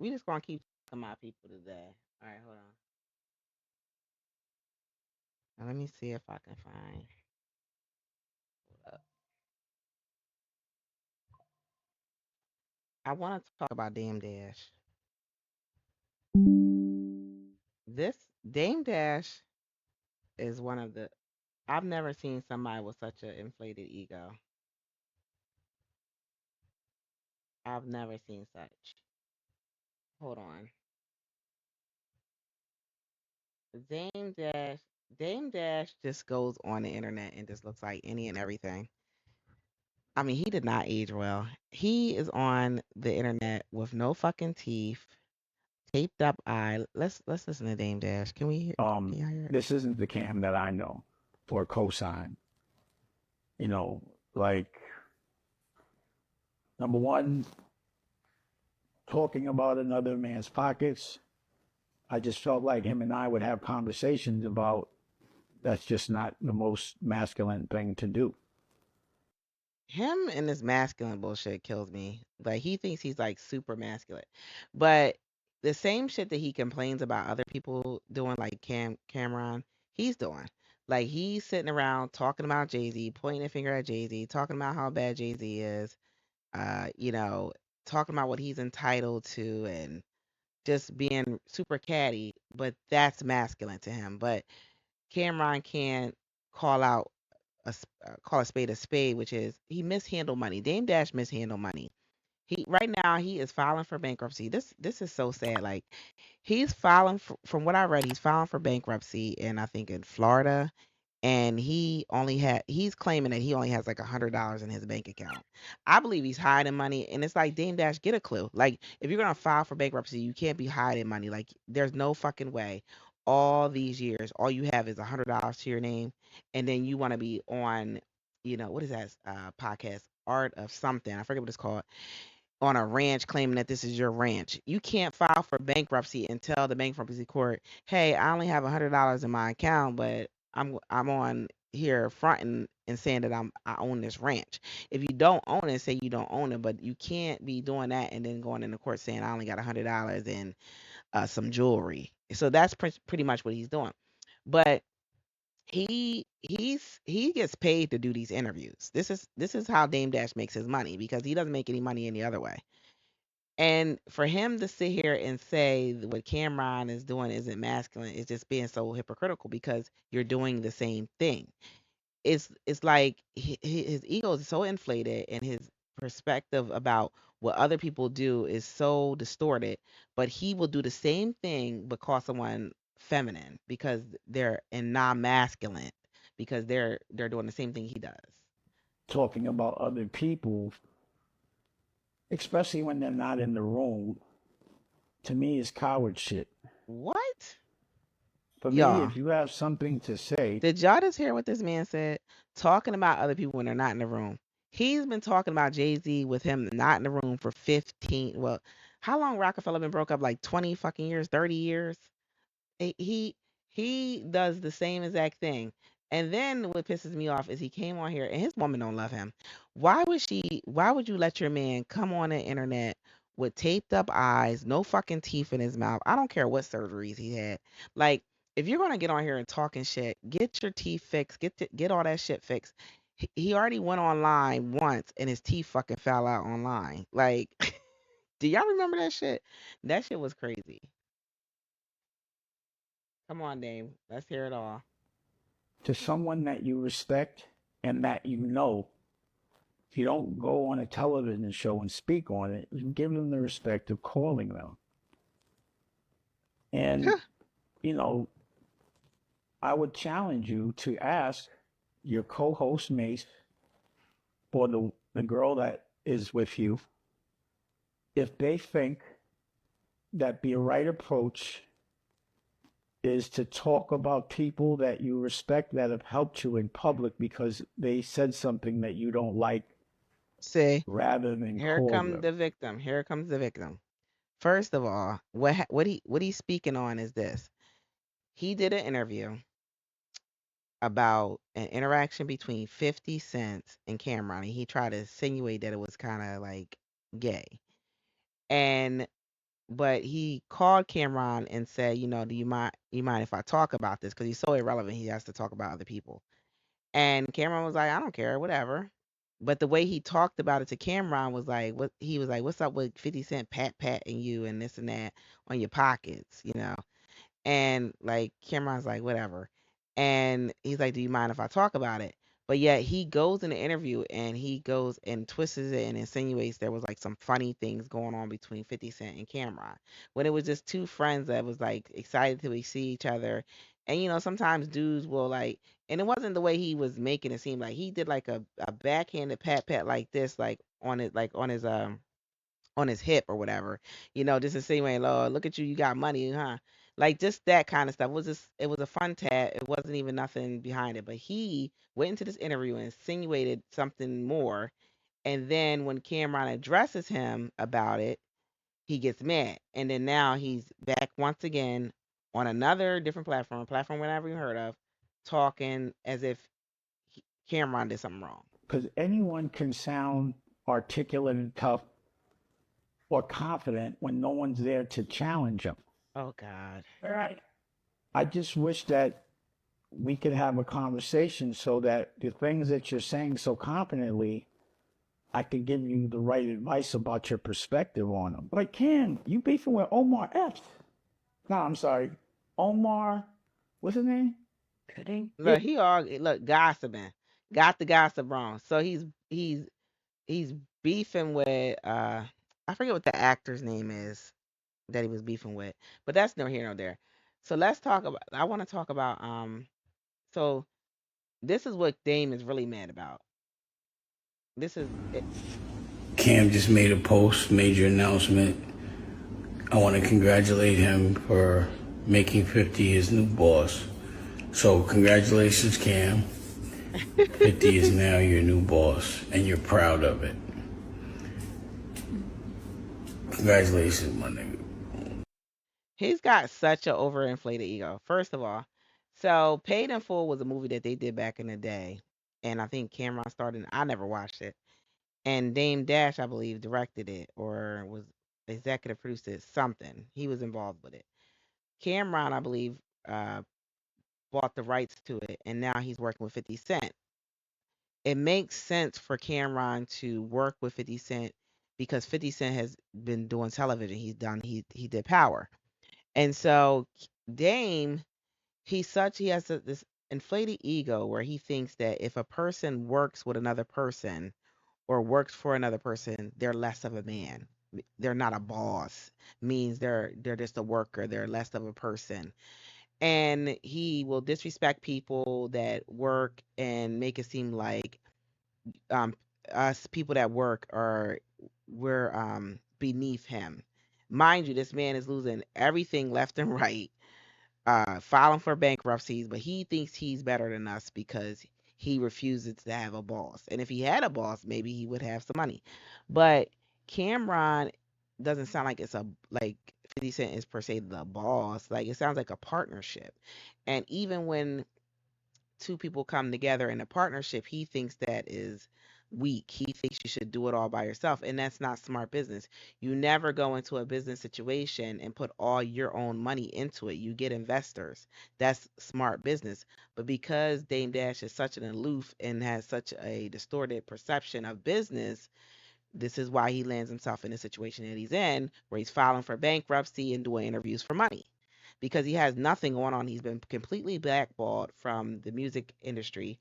We just gonna keep talking about people today. All right, hold on. Now let me see if I can find. I want to talk about Dame Dash. This Dame Dash is one of the. I've never seen somebody with such an inflated ego. I've never seen such. Hold on. Dame Dash. Dame Dash just goes on the internet and just looks like any and everything. I mean, he did not age well. He is on the internet with no fucking teeth, taped up eye. Let's listen to Dame Dash. Can we hear? Can y'all hear it? This isn't the Cam that I know for cosign. You know, like number one, talking about another man's pockets. I just felt like him and I would have conversations about that's just not the most masculine thing to do. Him and this masculine bullshit kills me. Like he thinks he's like super masculine, but the same shit that he complains about other people doing, like Cameron, he's doing. Like he's sitting around talking about Jay Z, pointing a finger at Jay Z, talking about how bad Jay Z is. You know, talking about what he's entitled to, and just being super catty. But that's masculine to him. But Cameron can't call out call a spade, which is he mishandled money. Dame Dash mishandled money. He right now he is filing for bankruptcy. This is so sad. Like he's filing for, from what I read, he's filing for bankruptcy, and I think in Florida, and he's claiming that he only has like $100 in his bank account. I believe he's hiding money, and it's like Dame Dash, get a clue. Like if you're gonna file for bankruptcy, you can't be hiding money. Like there's no fucking way. All these years, all you have is $100 to your name, and then you want to be on, what is that podcast? Art of something. I forget what it's called, on a ranch claiming that this is your ranch. You can't file for bankruptcy and tell the bankruptcy court, "Hey, I only have $100 in my account, but I'm on here fronting and saying that I own this ranch." If you don't own it, say you don't own it, but you can't be doing that and then going into court saying I only got $100 in some jewelry. So that's pretty much what he's doing. But he gets paid to do these interviews. This is how Dame Dash makes his money, because he doesn't make any money any other way. And for him to sit here and say what Cameron is doing isn't masculine is just being so hypocritical, because you're doing the same thing. It's like his ego is so inflated, and his perspective about what other people do is so distorted, but he will do the same thing but call someone feminine because they're and non-masculine, because they're doing the same thing he does. Talking about other people, especially when they're not in the room, to me is coward shit. What? For me, Y'all, if you have something to say, did y'all just hear what this man said? Talking about other people when they're not in the room. He's been talking about Jay Z with him not in the room for 15. Well, how long Rocafella been broke up? Like 20 fucking years, 30 years. He does the same exact thing. And then what pisses me off is he came on here and his woman don't love him. Why would you let your man come on the internet with taped up eyes, no fucking teeth in his mouth? I don't care what surgeries he had. Like, if you're gonna get on here and talking shit, get your teeth fixed, get all that shit fixed. He already went online once and his teeth fucking fell out online. Like, do y'all remember that shit? That shit was crazy. Come on, Dave. Let's hear it all. to someone that you respect and that you know, you don't go on a television show and speak on it. You give them the respect of calling them. And, you know, I would challenge you to ask your co host Mace or the girl that is with you if they think that the right approach is to talk about people that you respect that have helped you in public because they said something that you don't like See, rather than here call comes them. the victim. Here comes the victim. First of all, what he's speaking on is this. He did an interview about an interaction between 50 Cent and Cameron, and he tried to insinuate that it was kind of like gay. And but he called Cameron and said, do you mind if I talk about this? Because he's so irrelevant, he has to talk about other people. And Cameron was like, I don't care, whatever. But the way he talked about it to Cameron was like, what he was like, what's up with 50 Cent pat and you and this and that on your pockets? And like Cameron's like, whatever. And he's like, do you mind if I talk about it? But yet he goes in the interview and he goes and twists it and insinuates there was like some funny things going on between 50 Cent and Cameron. When it was just two friends that was like excited to see each other. And sometimes dudes will like, and it wasn't the way he was making it seem, like he did like a backhanded pat like this, like on his hip or whatever. Just insinuating, "Oh, look at you, you got money, huh?" Like just that kind of stuff. It was a fun tat. It wasn't even nothing behind it. But he went into this interview and insinuated something more. And then when Cameron addresses him about it, he gets mad. And then now he's back once again on another different platform, a platform we never even heard of, talking as if Cameron did something wrong. Because anyone can sound articulate and tough or confident when no one's there to challenge them. Oh God. All right. I just wish that we could have a conversation so that the things that you're saying so confidently, I can give you the right advice about your perspective on them. But I can. You beefing with Omar Epps. No, I'm sorry. Omar, what's his name? Pudding? Yeah. Look, he all look gossiping. Got the gossip wrong. So he's beefing with I forget what the actor's name is that he was beefing with. But that's no here nor there. So let's talk about I want to talk about so this is what Dame is really mad about. This is it. Cam just made a post, major announcement. I want to congratulate him for making 50 his new boss. So, congratulations, Cam. 50 is now your new boss, and you're proud of it. Congratulations, my nigga. He's got such an overinflated ego. First of all, so Paid in Full was a movie that they did back in the day. And I think Cameron started I never watched it. And Dame Dash, I believe, directed it or was executive produced it, something. He was involved with it. Cameron, I believe, uh, bought the rights to it, and now he's working with 50 Cent. It makes sense for Cameron to work with 50 Cent because 50 Cent has been doing television. He did Power. And so Dame, he has this inflated ego where he thinks that if a person works with another person or works for another person, they're less of a man. They're not a boss. Means they're just a worker. They're less of a person. And he will disrespect people that work and make it seem like um us people that work are we're beneath him. Mind you, this man is losing everything left and right, filing for bankruptcies, but he thinks he's better than us because he refuses to have a boss. And if he had a boss, maybe he would have some money. But Cameron doesn't sound like it's a like 50 Cent is per se the boss. Like it sounds like a partnership. And even when two people come together in a partnership, he thinks that is weak. He thinks you should do it all by yourself, and that's not smart business. You never go into a business situation and put all your own money into it. You get investors. That's smart business. But because Dame Dash is such an aloof and has such a distorted perception of business, this is why he lands himself in the situation that he's in, where he's filing for bankruptcy and doing interviews for money because he has nothing going on. He's been completely blackballed from the music industry.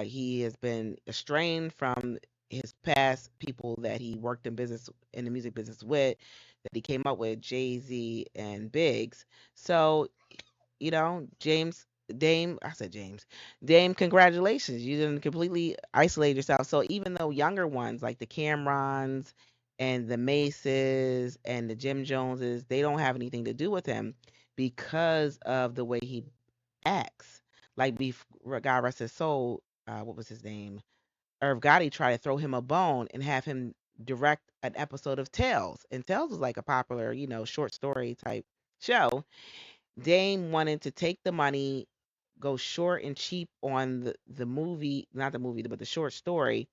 He has been estranged from his past people that he worked in the music business with, that he came up with, Jay Z and Biggs. So James, Dame, I said James, Dame, congratulations. You didn't completely isolate yourself. So even though younger ones like the Camerons and the Maces and the Jim Joneses, they don't have anything to do with him because of the way he acts. Like God rest his soul, what was his name? Irv Gotti tried to throw him a bone and have him direct an episode of Tales. And Tales was like a popular, short story type show. Dame wanted to take the money, go short and cheap on the movie, not the movie, but the short story,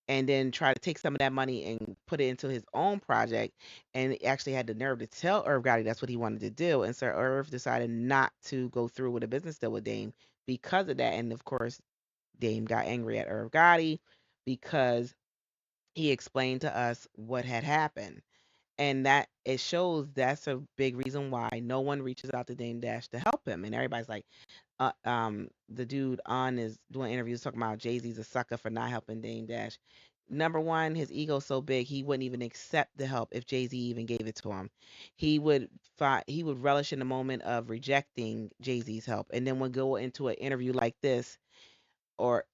and then try to take some of that money and put it into his own project, and actually had the nerve to tell Irv Gotti that's what he wanted to do. And so Irv decided not to go through with a business deal with Dame because of that. And of course, Dame got angry at Irv Gotti because he explained to us what had happened. And that it shows that's a big reason why no one reaches out to Dame Dash to help him. And everybody's like, the dude on is doing interviews talking about Jay-Z's a sucker for not helping Dame Dash. Number one, his ego's so big he wouldn't even accept the help if Jay-Z even gave it to him. He would relish in the moment of rejecting Jay-Z's help, and then would go into an interview like this, or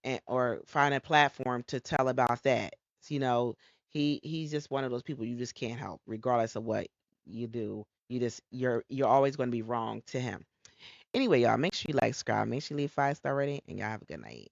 find a platform to tell about that. You know, he's just one of those people you just can't help, regardless of what you do. You're always going to be wrong to him. Anyway, y'all, make sure you like, subscribe, make sure you leave 5-star rating, and y'all have a good night.